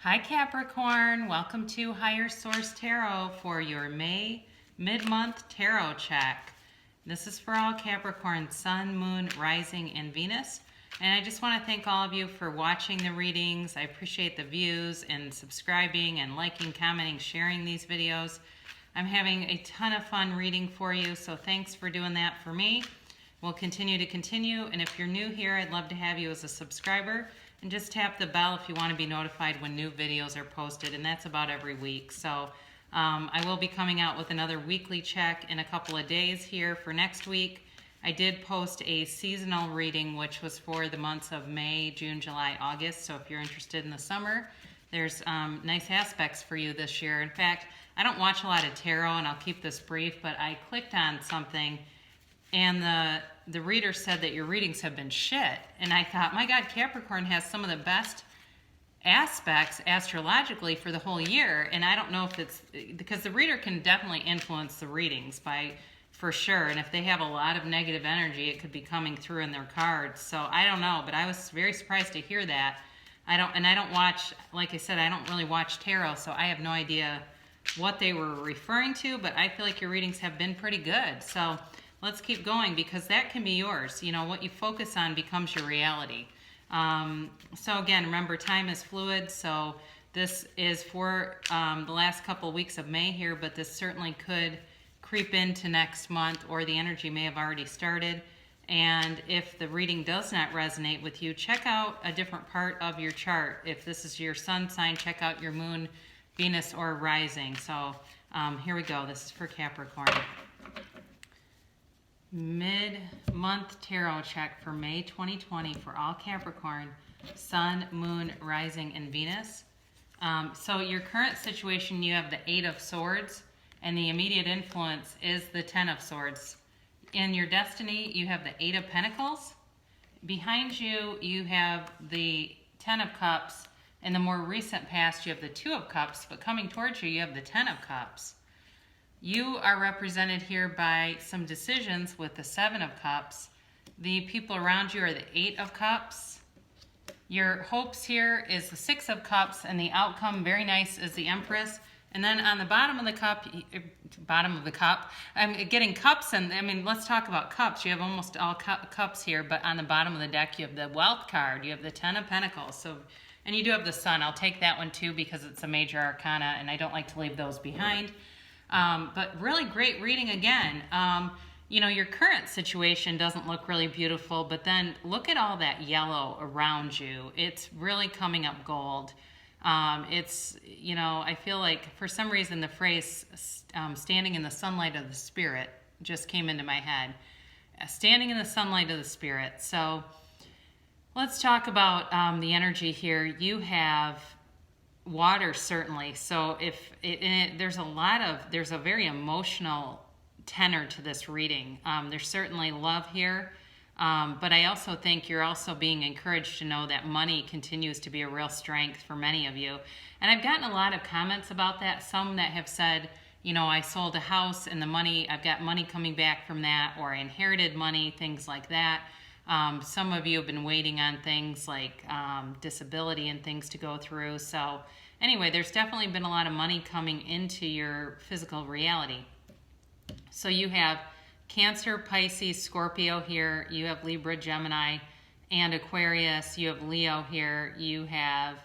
Hi Capricorn, welcome to Higher Source Tarot for your May mid-month tarot check. This is for all Capricorn, Sun, Moon, Rising, and Venus. And I just want to thank all of you for watching the readings. I appreciate the views and subscribing and liking, commenting, sharing these videos. I'm having a ton of fun reading for you, so thanks for doing that for me. We'll continue, and if you're new here, I'd love to have you as a subscriber. And just tap the bell if you want to be notified when new videos are posted, and that's about every week. So I will be coming out with another weekly check in a couple of days here for next week. I did post a seasonal reading, which was for the months of May, June, July, August. So if you're interested in the summer, there's nice aspects for you this year. In fact, I don't watch a lot of tarot, and I'll keep this brief, but I clicked on something, and the reader said that your readings have been shit. And I thought, my God, Capricorn has some of the best aspects astrologically for the whole year. And I don't know if it's because the reader can definitely influence the readings for sure. And if they have a lot of negative energy, it could be coming through in their cards. So I don't know, but I was very surprised to hear that. I don't watch, like I said, I don't really watch tarot, so I have no idea what they were referring to, but I feel like your readings have been pretty good. So let's keep going, because that can be yours. You know, what you focus on becomes your reality. So again, remember, time is fluid. So this is for the last couple of weeks of May here, but this certainly could creep into next month, or the energy may have already started. And if the reading does not resonate with you, check out a different part of your chart. If this is your sun sign, check out your moon, Venus, or rising. So here we go. This is for Capricorn. Mid-month tarot check for May 2020 for all Capricorn, Sun, Moon, Rising, and Venus. So your current situation, you have the 8 of Swords, and the immediate influence is the 10 of Swords. In your destiny, you have the 8 of Pentacles. Behind you, you have the 10 of Cups. In the more recent past, you have the 2 of Cups, but coming towards you, you have the 10 of Cups. You are represented here by some decisions with the 7 of Cups. The people around you are the 8 of Cups. Your hopes here is the 6 of Cups, and the outcome, very nice, is the Empress. And then on the bottom of the cup, I'm getting cups, and I mean, let's talk about cups. You have almost all cups here, but on the bottom of the deck, you have the Wealth card. You have the 10 of Pentacles. So, and you do have the Sun. I'll take that one too, because it's a major arcana, and I don't like to leave those behind. But really great reading again. You know, your current situation doesn't look really beautiful, but then look at all that yellow around you. It's really coming up gold. It's, you know, I feel like for some reason the phrase standing in the sunlight of the spirit just came into my head. Standing in the sunlight of the spirit. So let's talk about the energy here. You have water, certainly. So there's a very emotional tenor to this reading. There's certainly love here, but I also think you're also being encouraged to know that money continues to be a real strength for many of you. And I've gotten a lot of comments about that. Some that have said, you know, I sold a house and I've got money coming back from that, or I inherited money, things like that. Some of you have been waiting on things like disability and things to go through. So anyway, there's definitely been a lot of money coming into your physical reality. So you have Cancer, Pisces, Scorpio here. You have Libra, Gemini, and Aquarius. You have Leo here. You have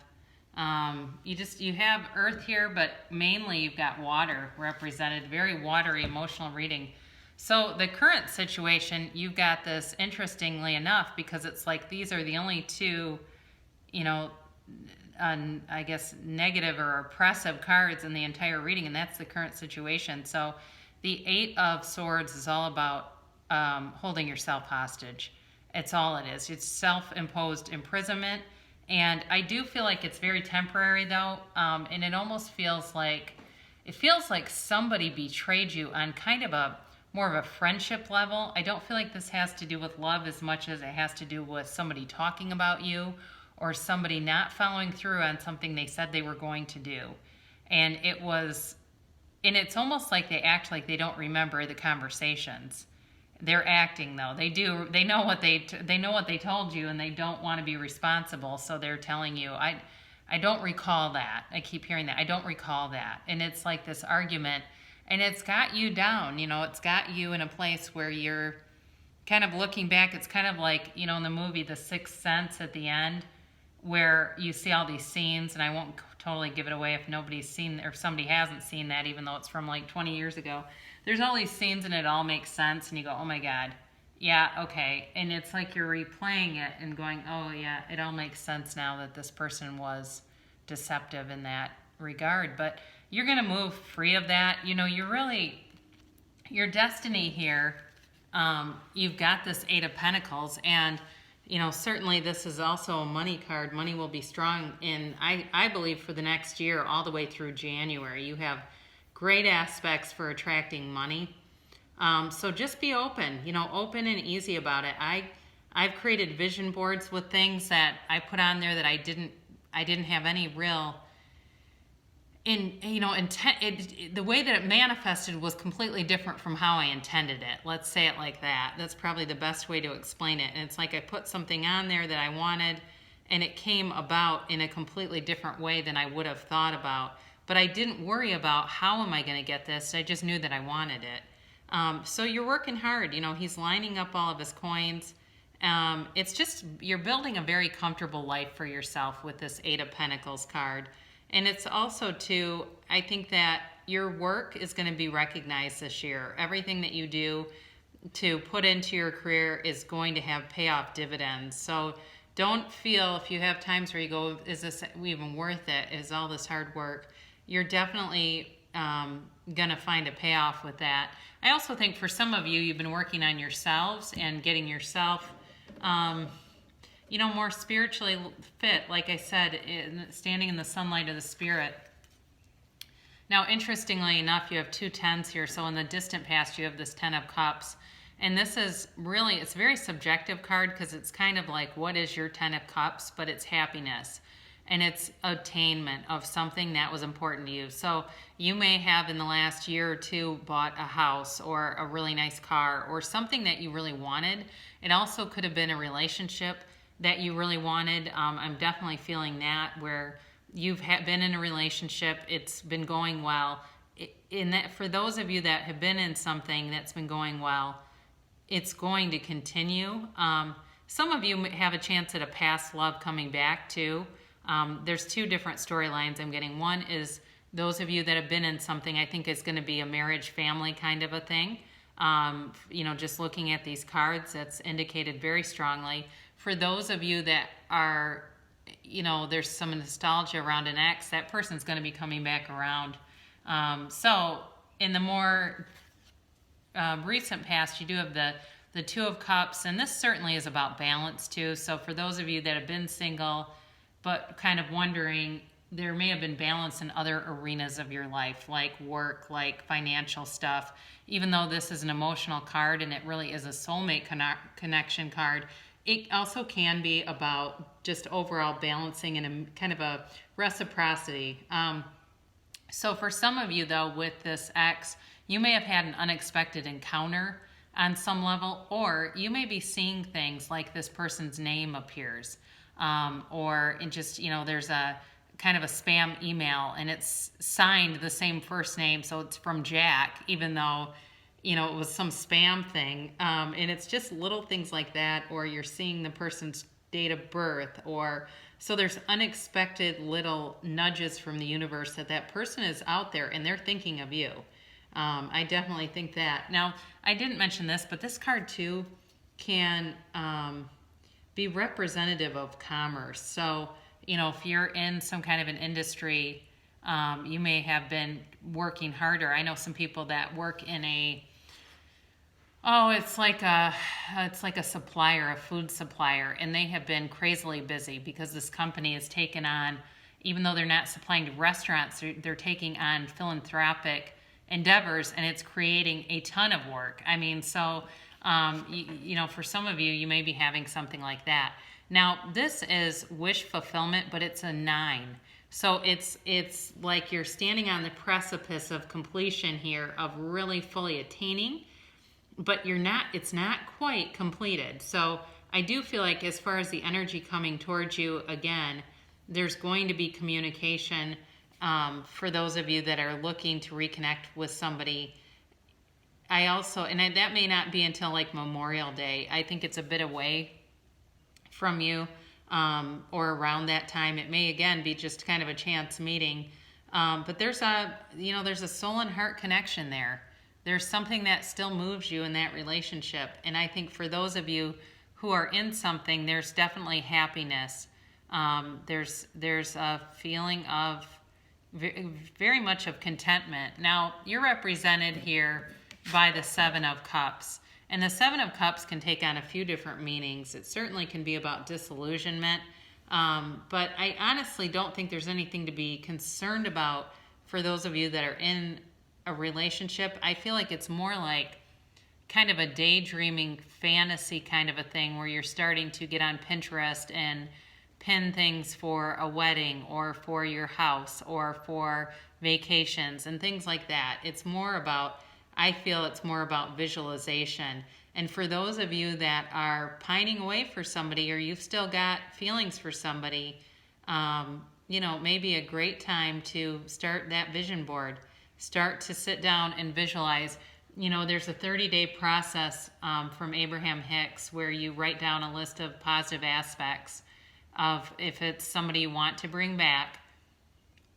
you have Earth here, but mainly you've got water represented. Very watery, emotional reading. So the current situation, you've got this, interestingly enough, because it's like these are the only two, you know, I guess negative or oppressive cards in the entire reading, and that's the current situation. So the 8 of Swords is all about holding yourself hostage. It's all it is. It's self-imposed imprisonment, and I do feel like it's very temporary, though, and it almost feels like somebody betrayed you on kind of a more of a friendship level. I don't feel like this has to do with love as much as it has to do with somebody talking about you, or somebody not following through on something they said they were going to do. And it's almost like they act like they don't remember the conversations. They're acting, though. They do. They know what they know what they told you, and they don't want to be responsible. So they're telling you, I don't recall that. I keep hearing that. I don't recall that. And it's like this argument, and it's got you down. It's got you in a place where you're kind of looking back. It's kind of like, in the movie The Sixth Sense at the end, where you see all these scenes, and I won't totally give it away if nobody's seen, or if somebody hasn't seen that, even though it's from like 20 years ago. There's all these scenes and it all makes sense, and you go, oh my God, yeah, okay. And it's like you're replaying it and going, oh yeah, it all makes sense now that this person was deceptive in that regard. But you're going to move free of that. Your destiny here, you've got this Eight of Pentacles, and certainly this is also a money card. Money will be strong I believe, for the next year, all the way through January. You have great aspects for attracting money. So just be open, open and easy about it. I've created vision boards with things that I put on there that I didn't have any real intent. The way that it manifested was completely different from how I intended it. Let's say it like that. That's probably the best way to explain it. And it's like I put something on there that I wanted, and it came about in a completely different way than I would have thought about. But I didn't worry about how am I going to get this. I just knew that I wanted it. So you're working hard. He's lining up all of his coins. It's just, you're building a very comfortable life for yourself with this Eight of Pentacles card. And it's also, too, I think that your work is going to be recognized this year. Everything that you do to put into your career is going to have payoff dividends. So don't feel, if you have times where you go, is this even worth it? Is all this hard work? You're definitely going to find a payoff with that. I also think for some of you, you've been working on yourselves and getting yourself more spiritually fit, like I said, standing in the sunlight of the spirit. Now, interestingly enough, you have two tens here. So in the distant past, you have this Ten of Cups. And this is really, it's a very subjective card, because it's kind of like, what is your Ten of Cups? But it's happiness. And it's attainment of something that was important to you. So you may have in the last year or two bought a house or a really nice car or something that you really wanted. It also could have been a relationship that you really wanted. I'm definitely feeling that, where you've been in a relationship, it's been going well. For those of you that have been in something that's been going well, it's going to continue. Some of you have a chance at a past love coming back too. There's two different storylines I'm getting. One is those of you that have been in something, I think it's going to be a marriage, family kind of a thing. Just looking at these cards, that's indicated very strongly. For those of you that are, there's some nostalgia around an ex, that person's going to be coming back around. So in the more recent past, you do have the Two of Cups, and this certainly is about balance too. So for those of you that have been single, but kind of wondering, there may have been balance in other arenas of your life, like work, like financial stuff. Even though this is an emotional card and it really is a soulmate connection card, it also can be about just overall balancing and a kind of a reciprocity. So for some of you, though, with this ex, you may have had an unexpected encounter on some level, or you may be seeing things like this person's name appears, or it just, there's a kind of a spam email and it's signed the same first name, so it's from Jack, even though it was some spam thing. And it's just little things like that, or you're seeing the person's date of birth, so there's unexpected little nudges from the universe that person is out there and they're thinking of you. I definitely think that. Now, I didn't mention this, but this card too can be representative of commerce. So, if you're in some kind of an industry, you may have been working harder. I know some people that work in it's like a supplier, a food supplier, and they have been crazily busy because this company has taken on, even though they're not supplying to restaurants, they're taking on philanthropic endeavors, and it's creating a ton of work. I mean, so, for some of you, you may be having something like that. Now, this is wish fulfillment, but it's a 9. So it's like you're standing on the precipice of completion here, of really fully attaining, but it's not quite completed. So I do feel like, as far as the energy coming towards you, again, there's going to be communication for those of you that are looking to reconnect with somebody. I also, and that may not be until like Memorial Day. I think it's a bit away from you, or around that time. It may again be just kind of a chance meeting. But there's a soul and heart connection there. There's something that still moves you in that relationship. And I think for those of you who are in something, there's definitely happiness. There's a feeling of very much of contentment. Now, you're represented here by the Seven of Cups. And the Seven of Cups can take on a few different meanings. It certainly can be about disillusionment. But I honestly don't think there's anything to be concerned about for those of you that are in a relationship. I feel like it's more like kind of a daydreaming fantasy kind of a thing where you're starting to get on Pinterest and pin things for a wedding or for your house or for vacations and things like that. I feel it's more about visualization. And for those of you that are pining away for somebody, or you've still got feelings for somebody, maybe a great time to start that vision board. Start to sit down and visualize. There's a 30-day process from Abraham Hicks where you write down a list of positive aspects of if it's somebody you want to bring back.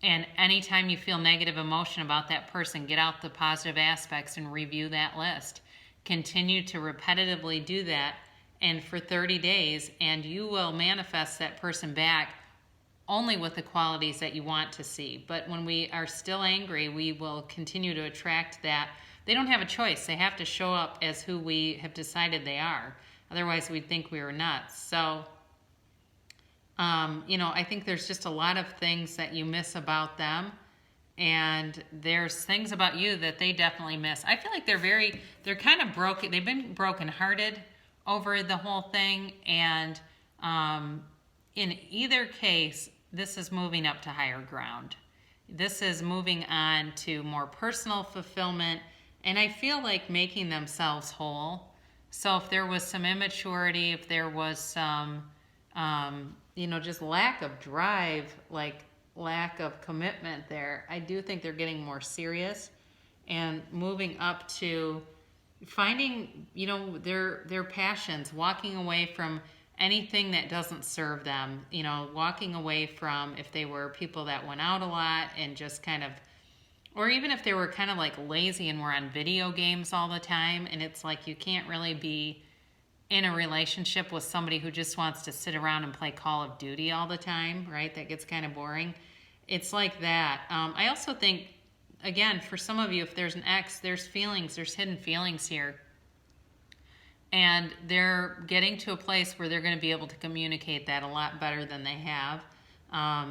And anytime you feel negative emotion about that person, get out the positive aspects and review that list. Continue to repetitively do that, and for 30 days, and you will manifest that person back only with the qualities that you want to see. But when we are still angry, we will continue to attract that. They don't have a choice. They have to show up as who we have decided they are. Otherwise, we'd think we were nuts. So, I think there's just a lot of things that you miss about them. And there's things about you that they definitely miss. I feel like they're kind of broken. They've been brokenhearted over the whole thing. And in either case, this is moving up to higher ground. This is moving on to more personal fulfillment. And I feel like making themselves whole. So if there was some immaturity, if there was some, just lack of drive, like lack of commitment there, I do think they're getting more serious and moving up to finding, their passions, walking away from anything that doesn't serve them, walking away from if they were people that went out a lot and just kind of, or even if they were kind of like lazy and were on video games all the time. And it's like, you can't really be in a relationship with somebody who just wants to sit around and play Call of Duty all the time, right? That gets kind of boring. It's like that. I also think, again, for some of you, if there's an ex, there's hidden feelings here. And they're getting to a place where they're going to be able to communicate that a lot better than they have.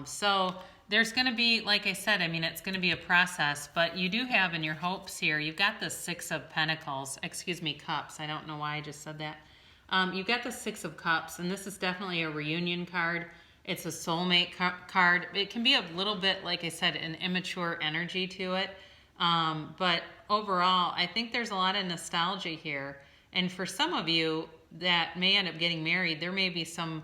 So there's going to be, like I said, it's going to be a process, but you do have in your hopes here, you've got the Cups. I don't know why I just said that. You've got the Six of Cups, and this is definitely a reunion card. It's a soulmate card. It can be a little bit, like I said, an immature energy to it. But overall, I think there's a lot of nostalgia here. And for some of you that may end up getting married, there may be some,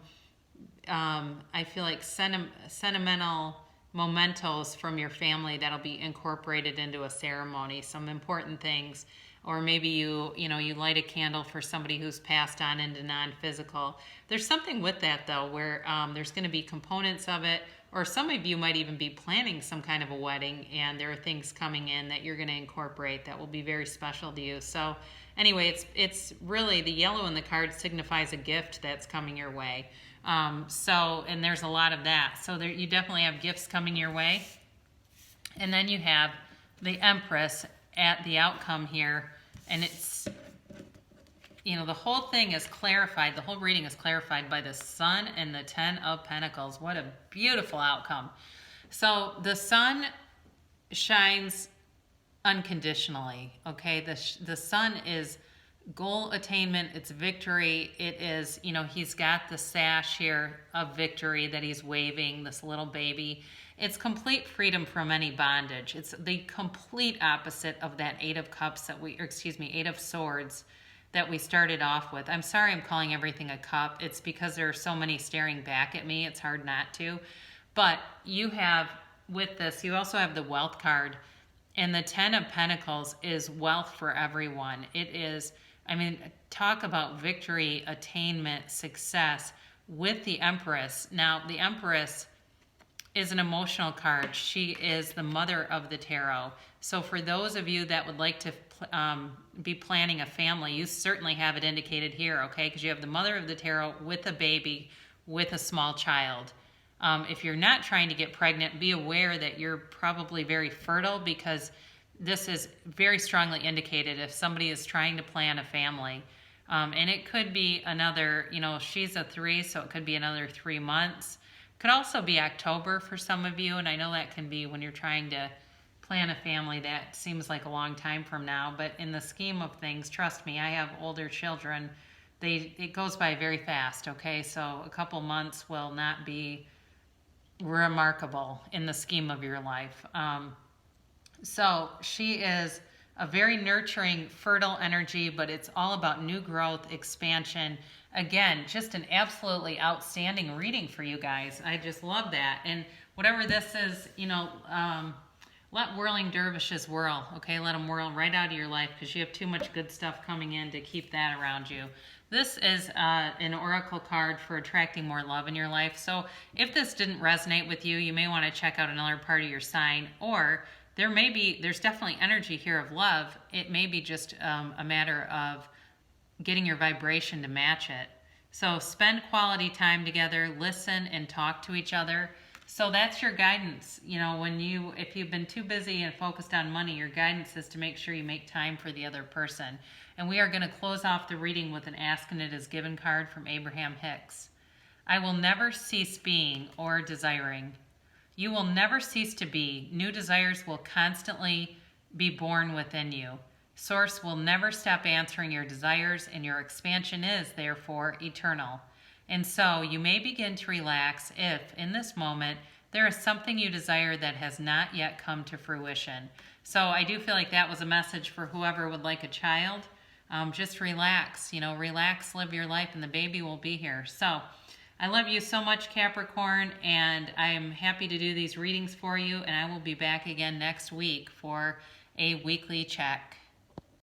I feel like, sentimental mementos from your family that'll be incorporated into a ceremony, some important things. Or maybe you light a candle for somebody who's passed on into non-physical. There's something with that, though, where there's going to be components of it, or some of you might even be planning some kind of a wedding, and there are things coming in that you're going to incorporate that will be very special to you. So anyway, it's really, the yellow in the card signifies a gift that's coming your way. And there's a lot of that. So you definitely have gifts coming your way. And then you have the Empress at the outcome here, and it's, the whole thing is clarified, the whole reading is clarified by the Sun and the Ten of Pentacles. What a beautiful outcome. So the Sun shines unconditionally, okay? The Sun is goal attainment, it's victory, it is, he's got the sash here of victory that he's waving, this little baby. It's complete freedom from any bondage. It's the complete opposite of that Eight of Swords that we started off with. I'm sorry I'm calling everything a cup. It's because there are so many staring back at me. It's hard not to. But you have, with this, you also have the wealth card. And the 10 of Pentacles is wealth for everyone. It is, I mean, talk about victory, attainment, success with the Empress. Now, the Empress is an emotional card. She is the mother of the tarot. So for those of you that would like to be planning a family, you certainly have it indicated here, okay? Because you have the mother of the tarot with a baby, with a small child. If you're not trying to get pregnant, be aware that you're probably very fertile, because this is very strongly indicated if somebody is trying to plan a family. And it could be another, you know, she's a 3, so it could be another 3 months. Could also be October for some of you, and I know that can be when you're trying to plan a family, that seems like a long time from now, but in the scheme of things, trust me, I have older children. It goes by very fast, okay? So a couple months will not be remarkable in the scheme of your life. So she is a very nurturing, fertile energy, but it's all about new growth, expansion. Again, just an absolutely outstanding reading for you guys. I just love that. And whatever this is, you know, let whirling dervishes whirl, okay? Let them whirl right out of your life, because you have too much good stuff coming in to keep that around you. This is an oracle card for attracting more love in your life. So if this didn't resonate with you, you may want to check out another part of your sign, or there's definitely energy here of love. It may be just a matter of getting your vibration to match it. So spend quality time together, listen and talk to each other. So that's your guidance. You know, if you've been too busy and focused on money, your guidance is to make sure you make time for the other person. And we are going to close off the reading with an Ask and It Is Given card from Abraham Hicks. I will never cease being or desiring. You will never cease to be. New desires will constantly be born within you. Source will never stop answering your desires, and your expansion is, therefore, eternal. And so you may begin to relax if, in this moment, there is something you desire that has not yet come to fruition. So I do feel like that was a message for whoever would like a child. Just relax, you know, relax, live your life, and the baby will be here. So I love you so much, Capricorn, and I am happy to do these readings for you, and I will be back again next week for a weekly check.